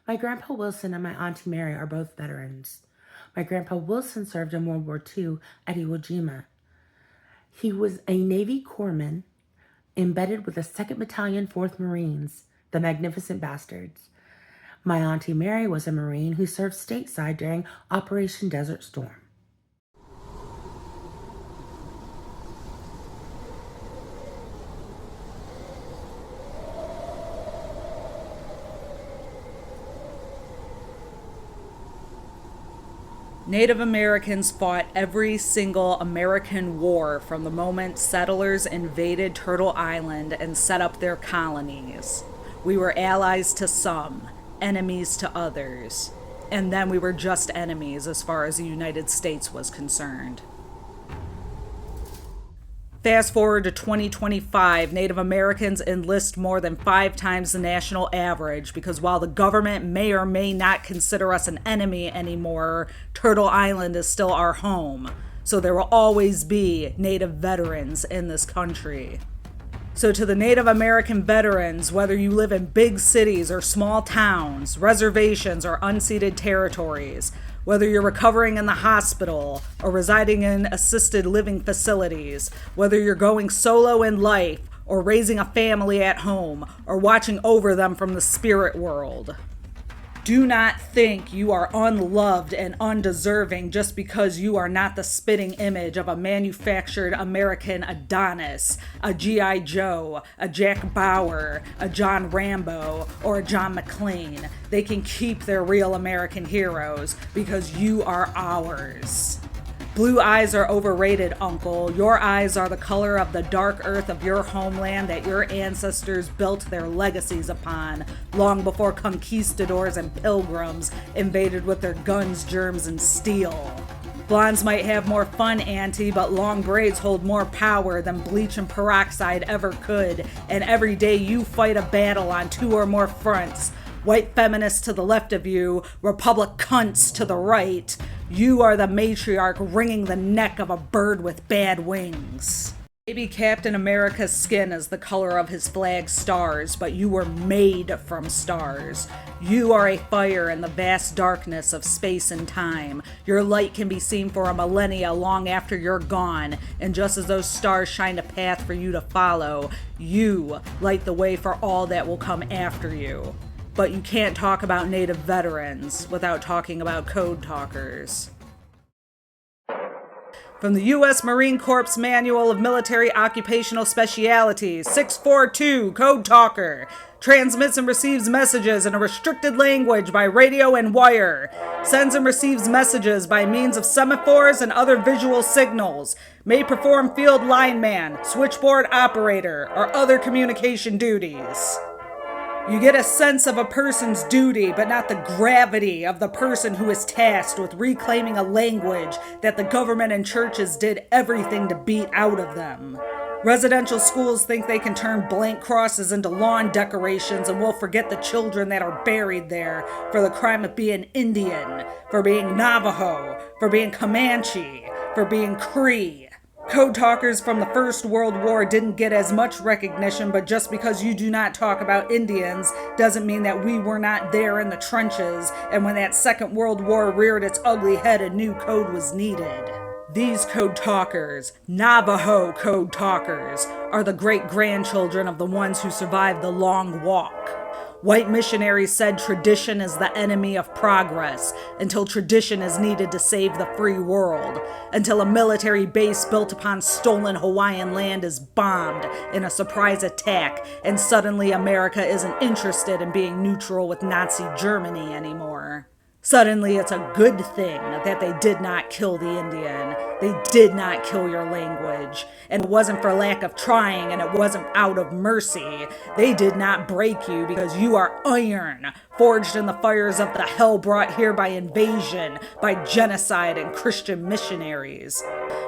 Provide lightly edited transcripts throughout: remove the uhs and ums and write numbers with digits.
My Grandpa Wilson and my Auntie Mary are both veterans. My Grandpa Wilson served in World War II at Iwo Jima. He was a Navy corpsman embedded with the 2nd Battalion, 4th Marines, the Magnificent Bastards. My Auntie Mary was a Marine who served stateside during Operation Desert Storm. Native Americans fought every single American war from the moment settlers invaded Turtle Island and set up their colonies. We were allies to some, enemies to others, and then we were just enemies as far as the United States was concerned. Fast forward to 2025, Native Americans enlist more than 5 times the national average because while the government may or may not consider us an enemy anymore, Turtle Island is still our home. So there will always be Native veterans in this country. So to the Native American veterans, whether you live in big cities or small towns, reservations or unceded territories, whether you're recovering in the hospital or residing in assisted living facilities, whether you're going solo in life or raising a family at home or watching over them from the spirit world, do not think you are unloved and undeserving just because you are not the spitting image of a manufactured American Adonis, a G.I. Joe, a Jack Bauer, a John Rambo, or a John McClane. They can keep their real American heroes because you are ours. Blue eyes are overrated, Uncle. Your eyes are the color of the dark earth of your homeland that your ancestors built their legacies upon, long before conquistadors and pilgrims invaded with their guns, germs, and steel. Blondes might have more fun, Auntie, but long braids hold more power than bleach and peroxide ever could, and every day you fight a battle on 2 or more fronts. White feminists to the left of you, Republic cunts to the right. You are the matriarch wringing the neck of a bird with bad wings. Maybe Captain America's skin is the color of his flag's stars, but you were made from stars. You are a fire in the vast darkness of space and time. Your light can be seen for a millennia long after you're gone, and just as those stars shine a path for you to follow, you light the way for all that will come after you. But you can't talk about Native veterans without talking about code talkers. From the U.S. Marine Corps Manual of Military Occupational Specialties, 642 Code Talker. Transmits and receives messages in a restricted language by radio and wire. Sends and receives messages by means of semaphores and other visual signals. May perform field lineman, switchboard operator, or other communication duties. You get a sense of a person's duty, but not the gravity of the person who is tasked with reclaiming a language that the government and churches did everything to beat out of them. Residential schools think they can turn blank crosses into lawn decorations and will forget the children that are buried there for the crime of being Indian, for being Navajo, for being Comanche, for being Cree. Code talkers from the First World War didn't get as much recognition, but just because you do not talk about Indians doesn't mean that we were not there in the trenches, and when that Second World War reared its ugly head, a new code was needed. These code talkers, Navajo code talkers, are the great-grandchildren of the ones who survived the long walk. White missionaries said tradition is the enemy of progress until tradition is needed to save the free world, until a military base built upon stolen Hawaiian land is bombed in a surprise attack, and suddenly America isn't interested in being neutral with Nazi Germany anymore. Suddenly it's a good thing that they did not kill the Indian. They did not kill your language. And it wasn't for lack of trying, and it wasn't out of mercy. They did not break you because you are iron, forged in the fires of the hell brought here by invasion, by genocide and Christian missionaries.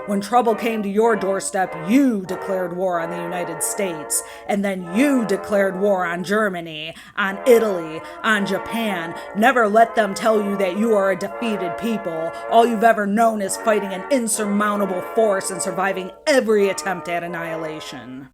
When trouble came to your doorstep, you declared war on the United States, and then you declared war on Germany, on Italy, on Japan. Never let them tell you that you are a defeated people. All you've ever known is fighting an insurmountable force and surviving every attempt at annihilation.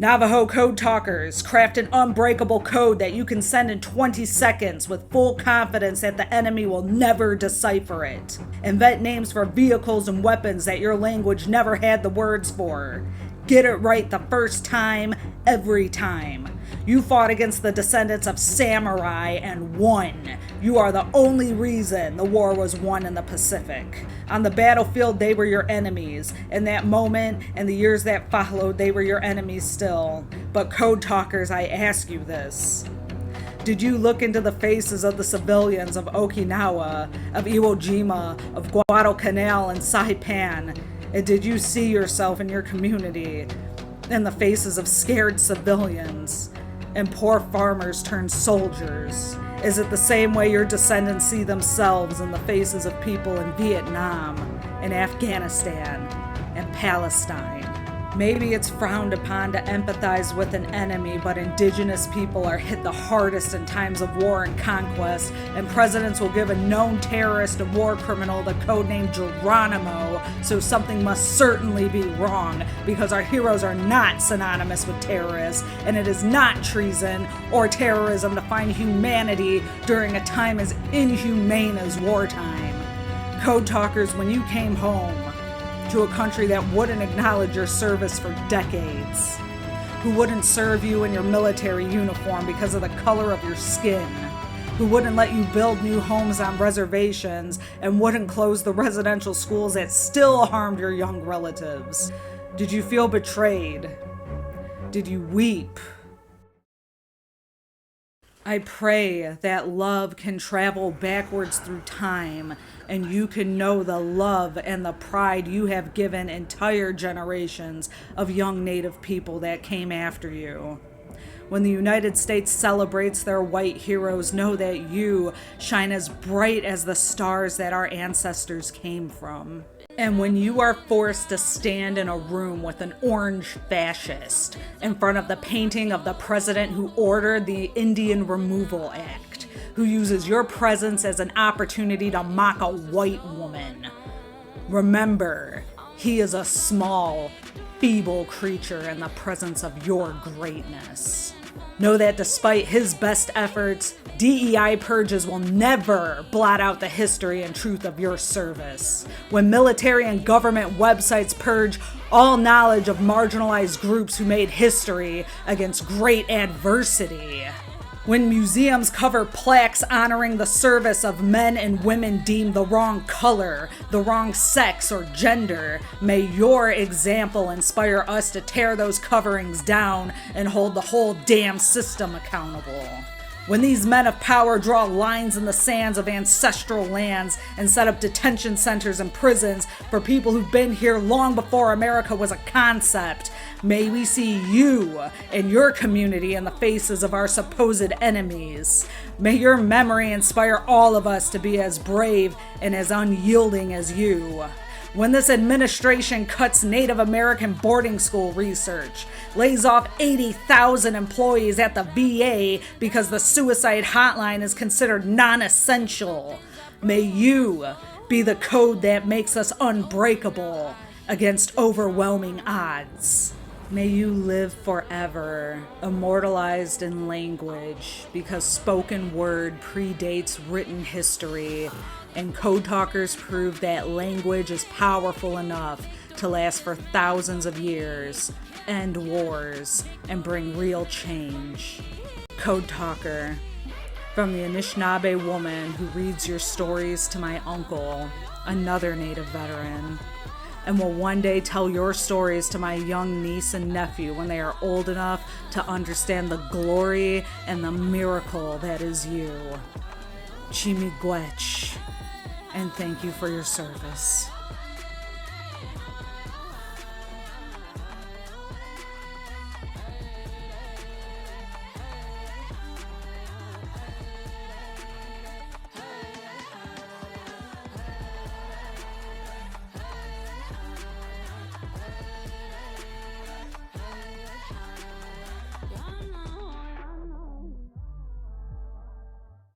Navajo code talkers, craft an unbreakable code that you can send in 20 seconds with full confidence that the enemy will never decipher it. Invent names for vehicles and weapons that your language never had the words for. Get it right the first time, every time. You fought against the descendants of samurai and won. You are the only reason the war was won in the Pacific. On the battlefield, they were your enemies. In that moment and the years that followed, they were your enemies still. But code talkers, I ask you this. Did you look into the faces of the civilians of Okinawa, of Iwo Jima, of Guadalcanal and Saipan? And did you see yourself in your community in the faces of scared civilians and poor farmers turned soldiers? Is it the same way your descendants see themselves in the faces of people in Vietnam, in Afghanistan, and Palestine? Maybe it's frowned upon to empathize with an enemy, but indigenous people are hit the hardest in times of war and conquest, and presidents will give a known terrorist and war criminal the codename Geronimo, so something must certainly be wrong, because our heroes are not synonymous with terrorists, and it is not treason or terrorism to find humanity during a time as inhumane as wartime. Code talkers, when you came home to a country that wouldn't acknowledge your service for decades, who wouldn't serve you in your military uniform because of the color of your skin, who wouldn't let you build new homes on reservations, and wouldn't close the residential schools that still harmed your young relatives. Did you feel betrayed? Did you weep? I pray that love can travel backwards through time and you can know the love and the pride you have given entire generations of young Native people that came after you. When the United States celebrates their white heroes, know that you shine as bright as the stars that our ancestors came from. And when you are forced to stand in a room with an orange fascist in front of the painting of the president who ordered the Indian Removal Act, who uses your presence as an opportunity to mock a white woman, remember, he is a small, feeble creature in the presence of your greatness. Know that despite his best efforts, DEI purges will never blot out the history and truth of your service. When military and government websites purge all knowledge of marginalized groups who made history against great adversity. When museums cover plaques honoring the service of men and women deemed the wrong color, the wrong sex or gender, may your example inspire us to tear those coverings down and hold the whole damn system accountable. When these men of power draw lines in the sands of ancestral lands and set up detention centers and prisons for people who've been here long before America was a concept, may we see you and your community in the faces of our supposed enemies. May your memory inspire all of us to be as brave and as unyielding as you. When this administration cuts Native American boarding school research, lays off 80,000 employees at the VA because the suicide hotline is considered non-essential, may you be the code that makes us unbreakable against overwhelming odds. May you live forever, immortalized in language, because spoken word predates written history, and code talkers prove that language is powerful enough to last for thousands of years, end wars, and bring real change. Code talker, from the Anishinaabe woman who reads your stories to my uncle, another Native veteran, and will one day tell your stories to my young niece and nephew when they are old enough to understand the glory and the miracle that is you. Chimigwech, and thank you for your service.